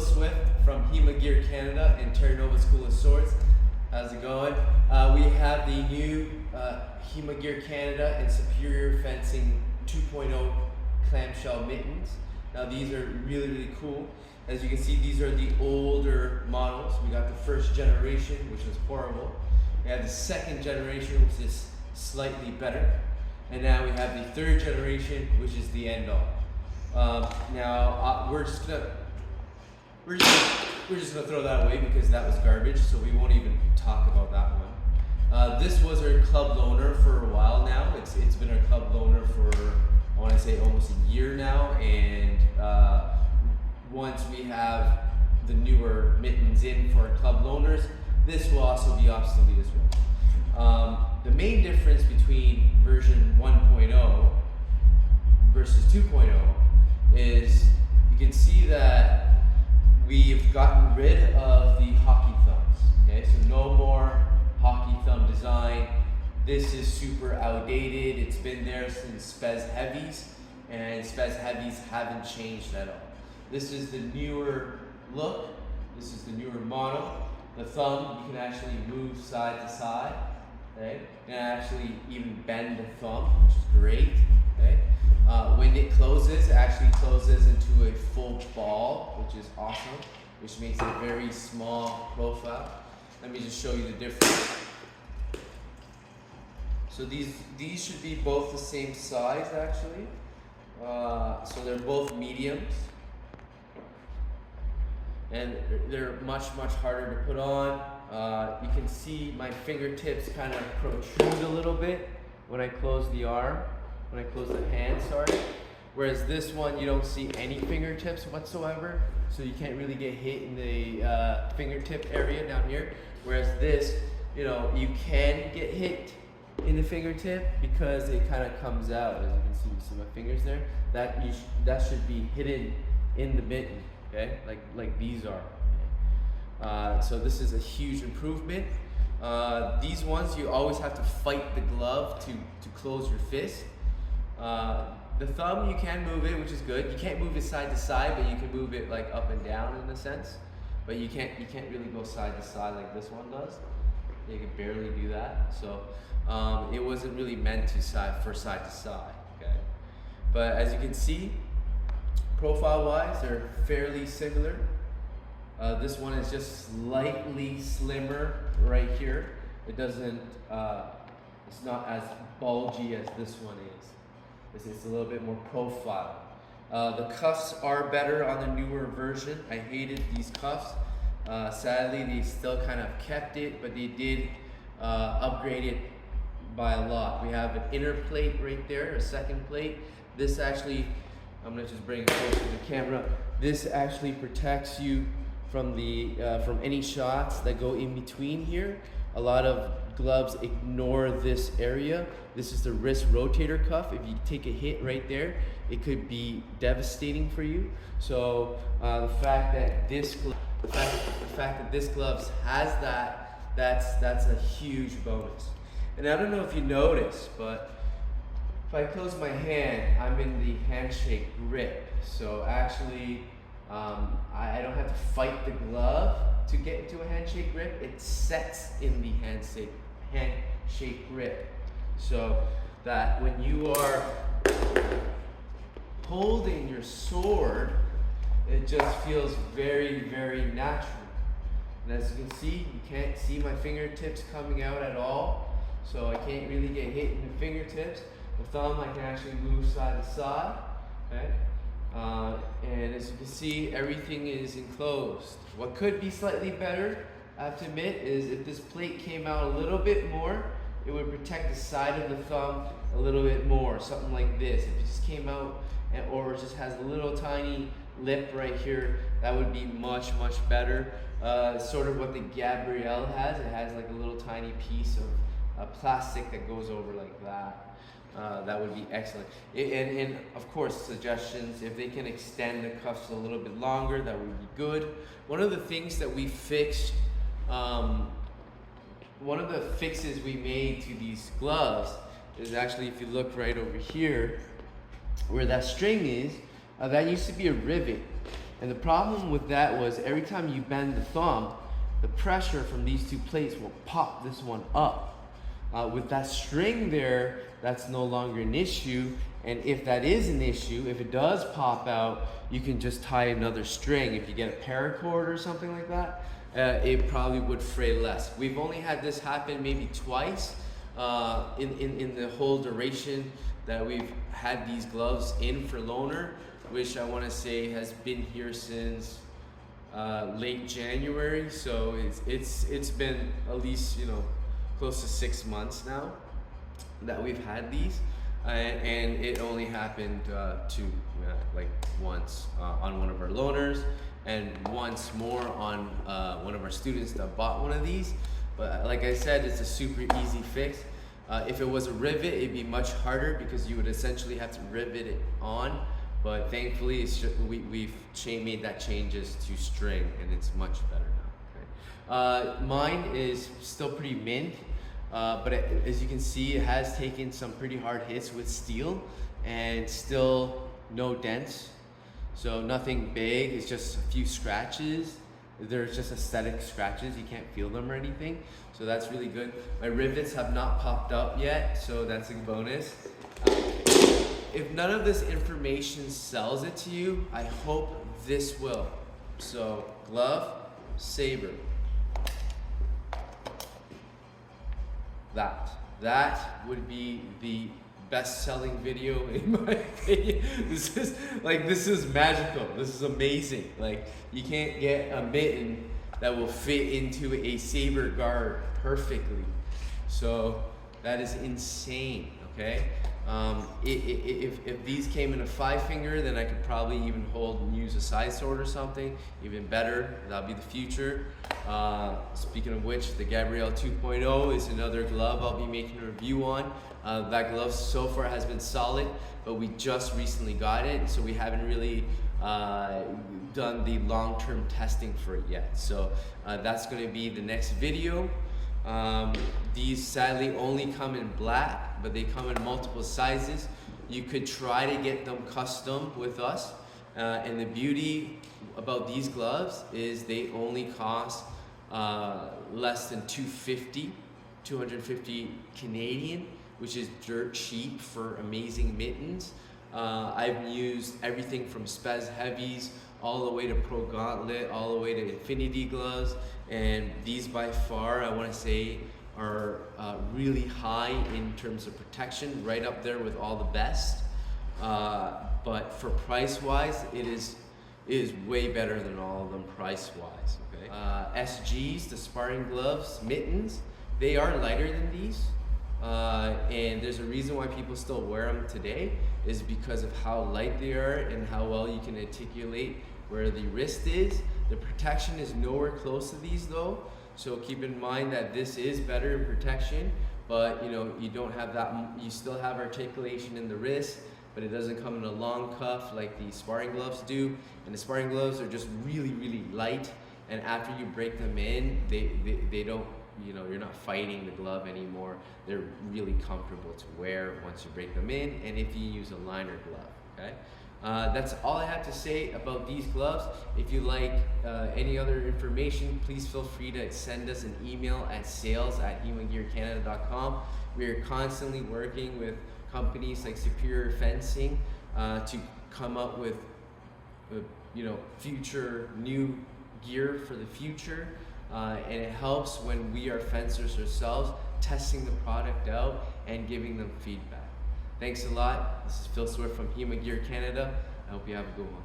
Swift from HEMA Gear Canada in Terranova School of Swords. How's it going? We have the new HEMA Gear Canada and Superior Fencing 2.0 clamshell mittens. Now these are really, really cool. As you can see, these are the older models. We got the first generation, which was horrible. We have the second generation, which is slightly better. And now we have the third generation, which is the end all. We're just gonna throw that away because that was garbage, so we won't even talk about that one. This was our club loaner for a while now. It's been our club loaner for, I want to say, almost a year now, and once we have the newer mittens in for our club loaners, this will also be obsolete as well. The main difference between version 1.0 versus 2.0 is you can see that we've gotten rid of the hockey thumbs. Okay, so no more hockey thumb design. This is super outdated. It's been there since Spez Heavies, and Spez Heavies haven't changed at all. This is the newer look. This is the newer model. The thumb, you can actually move side to side. Okay, you can actually even bend the thumb, which is great. Okay. When it actually closes into a full ball, which is awesome, which makes it a very small profile. Let me just show you the difference. So these should be both the same size actually. So they're both mediums. And they're much harder to put on. You can see my fingertips kind of protrude a little bit when I close the arm, when I close the hand, sorry. Whereas this one, you don't see any fingertips whatsoever, so you can't really get hit in the fingertip area down here. Whereas this, you know, you can get hit in the fingertip because it kind of comes out. As you see my fingers there. That should be hidden in the mitten. Okay, like these are. So this is a huge improvement. These ones, you always have to fight the glove to close your fist. The thumb, you can move it, which is good. You can't move it side to side, but you can move it like up and down in a sense. But you can't really go side to side like this one does. You can barely do that. So it wasn't really meant for side to side. Okay, but as you can see, profile-wise, they're fairly similar. This one is just slightly slimmer right here. It doesn't, it's not as bulgy as this one is. It's a little bit more profile. The cuffs are better on the newer version. I hated these cuffs. Sadly, they still kind of kept it, but they did upgrade it by a lot. We have an inner plate right there, a second plate. This actually, I'm gonna just bring it closer to the camera. This actually protects you from from any shots that go in between here. A lot of gloves ignore this area. This is the wrist rotator cuff. If you take a hit right there, it could be devastating for you. So the fact that this glove has that, that's a huge bonus. And I don't know if you notice, but if I close my hand, I'm in the handshake grip. So actually, I don't have to fight the glove to get into a handshake grip. It sets in the handshake grip. So that when you are holding your sword, it just feels very natural. And as you can see, you can't see my fingertips coming out at all. So I can't really get hit in the fingertips. The thumb, I can actually move side to side. Okay? And as you can see, everything is enclosed. What could be slightly better, I have to admit, is if this plate came out a little bit more, it would protect the side of the thumb a little bit more, something like this. If it just came out, or it just has a little tiny lip right here, that would be much better. Sort of what the Gabrielle has. It has like a little tiny piece of plastic that goes over like that. That would be excellent. And of course, suggestions, if they can extend the cuffs a little bit longer, that would be good. One of the things that we fixed, one of the fixes we made to these gloves is actually, if you look right over here, where that string is, that used to be a rivet. And the problem with that was every time you bend the thumb, the pressure from these two plates will pop this one up. With that string there, that's no longer an issue. And if that is an issue, if it does pop out, you can just tie another string. If you get a paracord or something like that, it probably would fray less. We've only had this happen maybe twice in the whole duration that we've had these gloves in for loaner, which I want to say has been here since late January. So it's been at least, you know, close to 6 months now that we've had these, and it only happened like once on one of our loaners, and once more on one of our students that bought one of these. But like I said, it's a super easy fix. If it was a rivet, it'd be much harder because you would essentially have to rivet it on. But thankfully, it's just, we've made that changes to string, and it's much better now. Okay. Mine is still pretty mint, but as you can see, it has taken some pretty hard hits with steel, and still no dents. So nothing big, it's just a few scratches. There's just aesthetic scratches, you can't feel them or anything. So that's really good. My rivets have not popped up yet, so that's a bonus. If none of this information sells it to you, I hope this will. So glove, saber. That would be the best-selling video in my opinion. This is magical. This is amazing. Like, you can't get a mitten that will fit into a saber guard perfectly. So that is insane. Okay. If these came in a 5-finger, then I could probably even hold and use a side sword or something. Even better, that'll be the future. Speaking of which, the Gabrielle 2.0 is another glove I'll be making a review on. That glove so far has been solid, but we just recently got it, so we haven't really done the long-term testing for it yet. So that's going to be the next video. These sadly only come in black, but they come in multiple sizes. You could try to get them custom with us, and the beauty about these gloves is they only cost less than $250 Canadian, which is dirt cheap for amazing mittens. I've used everything from Spez Heavies all the way to Pro Gauntlet, all the way to Infinity gloves, and these by far, I want to say, are really high in terms of protection, right up there with all the best. But for price-wise, it is way better than all of them price-wise. Okay. SGs, the sparring gloves, mittens, they are lighter than these, and there's a reason why people still wear them today, is because of how light they are and how well you can articulate where the wrist is. The protection is nowhere close to these though, so keep in mind that this is better in protection, but you know, you don't have that, you still have articulation in the wrist, but it doesn't come in a long cuff like the sparring gloves do. And the sparring gloves are just really, really light, and after you break them in, they don't, you know, you're not fighting the glove anymore. They're really comfortable to wear once you break them in, and if you use a liner glove. Okay. That's all I have to say about these gloves. If you like any other information, please feel free to send us an email at sales@HEMAGearCanada.com. We are constantly working with companies like Superior Fencing to come up with you know, future new gear for the future, and it helps when we are fencers ourselves, testing the product out and giving them feedback. Thanks a lot. This is Phil Swift from HEMA Gear Canada. I hope you have a good one.